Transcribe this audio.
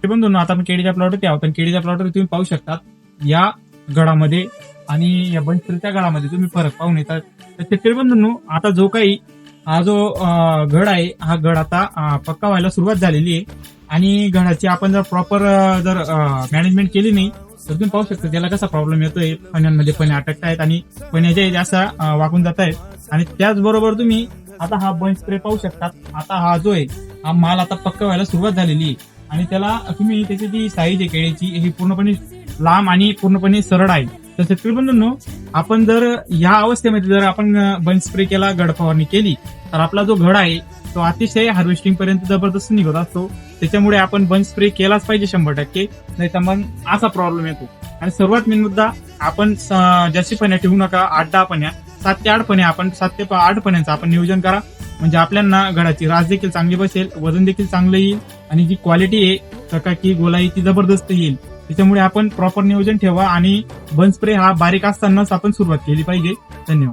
बंधूंनो, आता आपण केळीच्या प्लॉटवरती आहोत आणि केळीच्या प्लॉटवर तुम्ही पाहू शकता या गडामध्ये आणि या बनस्प्रेच्या गडामध्ये तुम्ही फरक पाहून येतात. तर शेतकरी बंधूंनो, आता जो काही हा जो गड आहे, हा गड आता पक्का व्हायला सुरुवात झालेली आहे आणि गडाची आपण जर प्रॉपर जर मॅनेजमेंट केली नाही तर तुम्ही पाहू शकता त्याला कसा प्रॉब्लेम येतोय. पाण्यामध्ये पणे अटकतायत आणि पण्याच्या जास्त वाकून जात आहेत आणि त्याचबरोबर तुम्ही आता हा बन स्प्रे पाहू शकता. आता हा जो आहे हा माल आता पक्का व्हायला सुरुवात झालेली आहे आणि त्याला तुम्ही त्याची जी साईज आहे केळीची ही पूर्णपणे लांब आणि पूर्णपणे सरळ आहे. तर शेतकरी बंधूंनो, आपण जर या अवस्थेमध्ये जर आपण बन स्प्रे केला, गड फवारणी केली तर आपला जो घड आहे तो अतिशय हार्वेस्टिंग पर्यंत जबरदस्त निघत असतो. त्याच्यामुळे आपण बन स्प्रे केलाच पाहिजे 100%, नाही तर मग असा प्रॉब्लेम येतो. आणि सर्वात मेन मुद्दा, आपण जास्ती पण्या ठेवू नका. 8-10 पण्या, 7 ते 8 पण्या, आपण 7 ते 8 पण्यांचं आपण नियोजन करा. म्हणजे आपल्याला गडाची रास देखील चांगली बसेल, वजन देखील चांगलं येईल आणि जी क्वालिटी आहे चकाकी गोलाई ती जबरदस्त येईल. त्याच्यामुळे आपण प्रॉपर नियोजन ठेवा आणि बन स्प्रे हा बारीक असतानाच आपण सुरुवात केली पाहिजे. धन्यवाद.